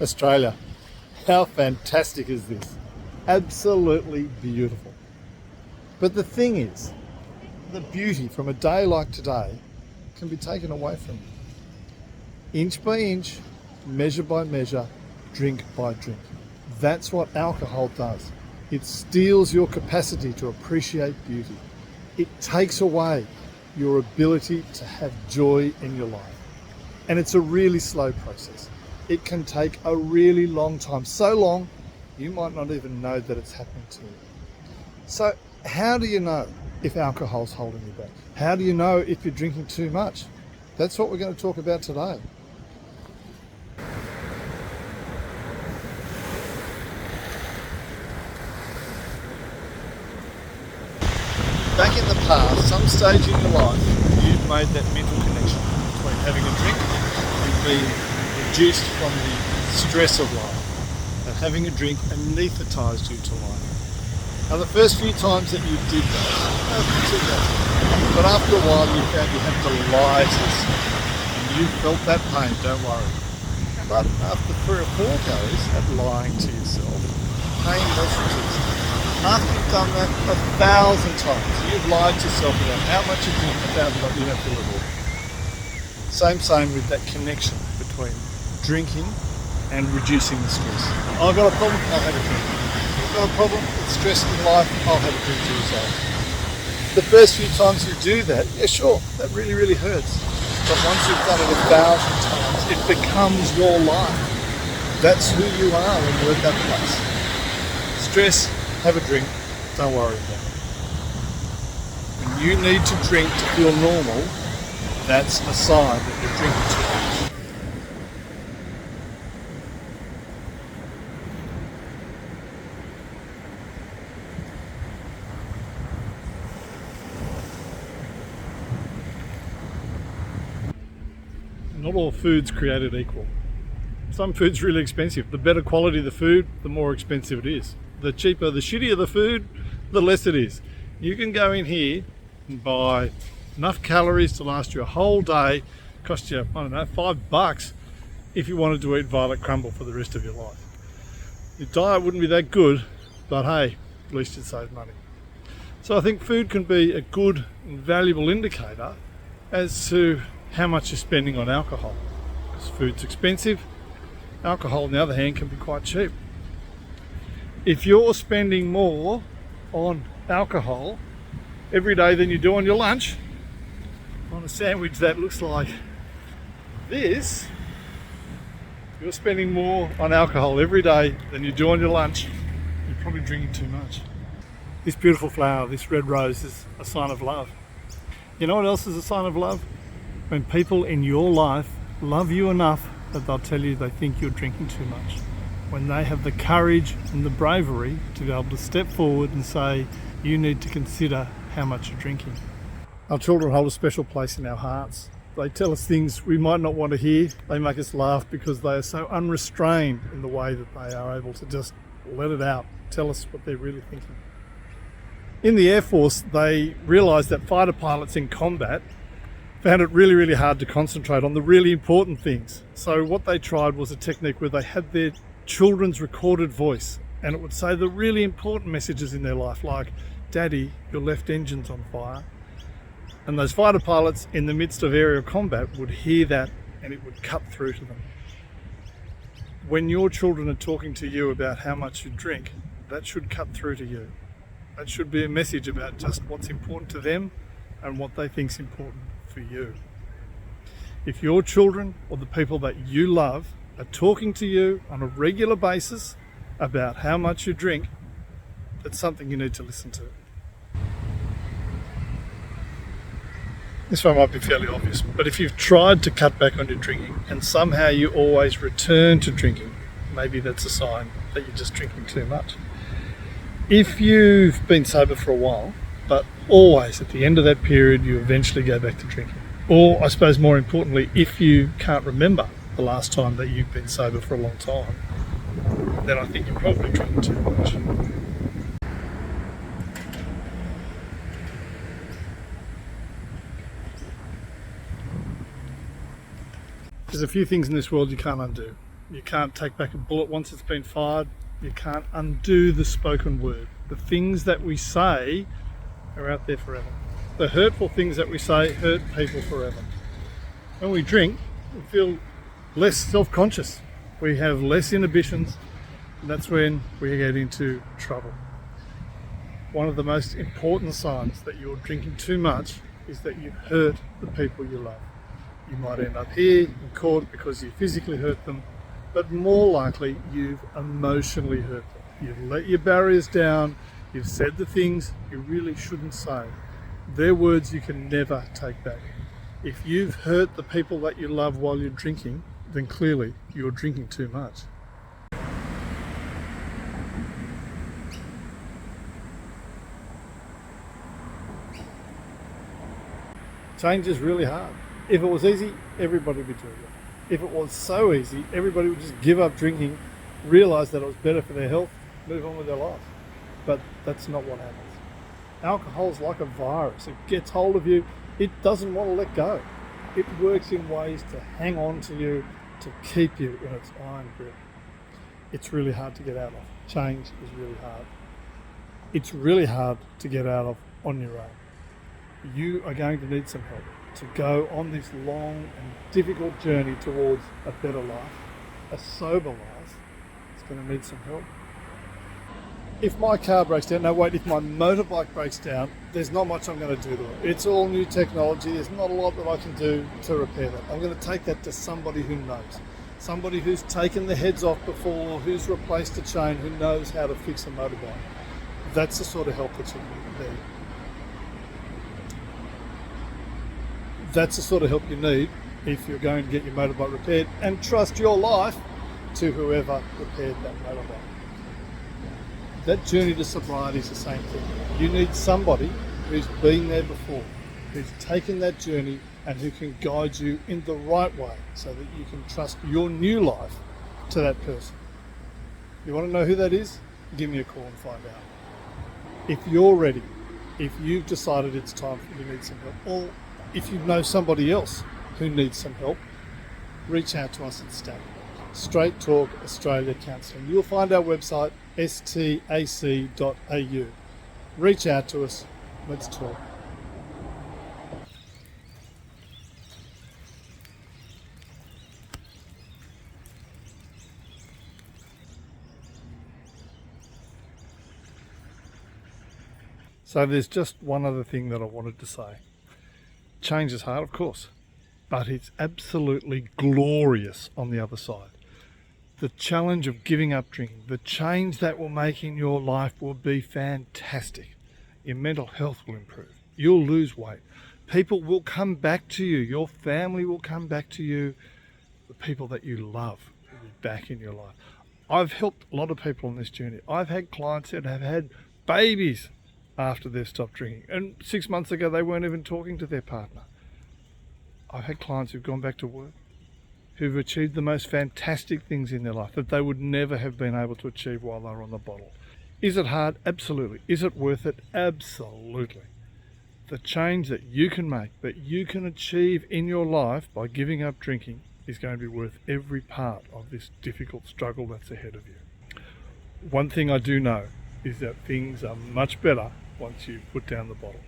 Australia. How fantastic is this? Absolutely beautiful. But the thing is, the beauty from a day like today can be taken away from you. Inch by inch, measure by measure, drink by drink. That's what alcohol does. It steals your capacity to appreciate beauty. It takes away your ability to have joy in your life. And it's a really slow process. It can take a really long time, so long you might not even know that it's happening to you. So how do you know if alcohol's holding you back? How do you know if you're drinking too much? That's what we're going to talk about today. Back in the past, some stage in your life, you've made that mental connection between having a drink and being reduced from the stress of life. And having a drink anaesthetised you to life. Now the first few times that you did that, wasn't too bad. But after a while you found you had to lie to yourself. And you felt that pain, don't worry. But after 3 or 4 goes at lying to yourself, pain does reduce. After you've done that 1,000 times, you've lied to yourself about how much you drink, about what you don't feel at all. Same with that connection between drinking and reducing the stress. I've got a problem, I'll have a drink. I've got a problem with stress in life, I'll have a drink to resolve. The first few times you do that, yeah sure, that really hurts. But once you've done it 1,000 times, it becomes your life. That's who you are when you're at that place. Stress, have a drink, don't worry about it. When you need to drink to feel normal, that's a sign that you're drinking too much. Not all food's created equal. Some food's really expensive. The better quality the food, the more expensive it is. The cheaper, the shittier the food, the less it is. You can go in here and buy enough calories to last you a whole day, cost you, I don't know, $5 if you wanted to eat violet crumble for the rest of your life. Your diet wouldn't be that good, but hey, at least you'd save money. So I think food can be a good and valuable indicator as to how much you're spending on alcohol. Because food's expensive, alcohol on the other hand can be quite cheap. If you're spending more on alcohol every day than you do on your lunch, on a sandwich that looks like this, you're spending more on alcohol every day than you do on your lunch, you're probably drinking too much. This beautiful flower, this red rose, is a sign of love. You know what else is a sign of love? When people in your life love you enough that they'll tell you they think you're drinking too much. When they have the courage and the bravery to be able to step forward and say, you need to consider how much you're drinking. Our children hold a special place in our hearts. They tell us things we might not want to hear. They make us laugh because they are so unrestrained in the way that they are able to just let it out, tell us what they're really thinking. In the Air Force, they realised that fighter pilots in combat found it really hard to concentrate on the really important things. So what they tried was a technique where they had their children's recorded voice and it would say the really important messages in their life, like, Daddy, your left engine's on fire. And those fighter pilots in the midst of aerial combat would hear that and it would cut through to them. When your children are talking to you about how much you drink, that should cut through to you. That should be a message about just what's important to them and what they think's important for you. If your children or the people that you love are talking to you on a regular basis about how much you drink, that's something you need to listen to. This one might be fairly obvious, but if you've tried to cut back on your drinking and somehow you always return to drinking, maybe that's a sign that you're just drinking too much. If you've been sober for a while, but always at the end of that period you eventually go back to drinking, or I suppose more importantly, if you can't remember the last time that you've been sober for a long time, then I think you're probably drinking too much. There's a few things in this world you can't undo. You can't take back a bullet once it's been fired. You can't undo the spoken word. The things that we say are out there forever. The hurtful things that we say hurt people forever. When we drink, we feel less self-conscious. We have less inhibitions, and that's when we get into trouble. One of the most important signs that you're drinking too much is that you hurt the people you love. You might end up here in court because you physically hurt them, but more likely you've emotionally hurt them. You've let your barriers down, you've said the things you really shouldn't say. They're words you can never take back. If you've hurt the people that you love while you're drinking, then clearly you're drinking too much. Change is really hard. If it was easy, everybody would be doing it. If it was so easy, everybody would just give up drinking, realise that it was better for their health, move on with their life. But that's not what happens. Alcohol's like a virus. It gets hold of you. It doesn't want to let go. It works in ways to hang on to you, to keep you in its iron grip. It's really hard to get out of. Change is really hard. It's really hard to get out of on your own. You are going to need some help to go on this long and difficult journey towards a better life, a sober life. It's going to need some help. If my car breaks down, no wait, if my motorbike breaks down, there's not much I'm going to do to it. It's all new technology, there's not a lot that I can do to repair that. I'm going to take that to somebody who knows. Somebody who's taken the heads off before, who's replaced a chain, who knows how to fix a motorbike. That's the sort of help that you need. That's the sort of help you need if you're going to get your motorbike repaired, and trust your life to whoever repaired that motorbike. That journey to sobriety is the same thing. You need somebody who's been there before, who's taken that journey and who can guide you in the right way so that you can trust your new life to that person. You want to know who that is? Give me a call and find out. If you're ready, if you've decided it's time for you to need some help, or if you know somebody else who needs some help, reach out to us at STAC, Straight Talk Australia Counselling. You'll find our website, stac.au. Reach out to us, let's talk. So there's just one other thing that I wanted to say. Change is hard, of course, but it's absolutely glorious on the other side. The challenge of giving up drinking, the change that will make in your life will be fantastic. Your mental health will improve. You'll lose weight. People will come back to you. Your family will come back to you. The people that you love will be back in your life. I've helped a lot of people on this journey. I've had clients that have had babies after they've stopped drinking. And 6 months ago, they weren't even talking to their partner. I've had clients who've gone back to work, who've achieved the most fantastic things in their life that they would never have been able to achieve while they were on the bottle. Is it hard? Absolutely. Is it worth it? Absolutely. The change that you can make, that you can achieve in your life by giving up drinking is going to be worth every part of this difficult struggle that's ahead of you. One thing I do know is that things are much better once you put down the bottle.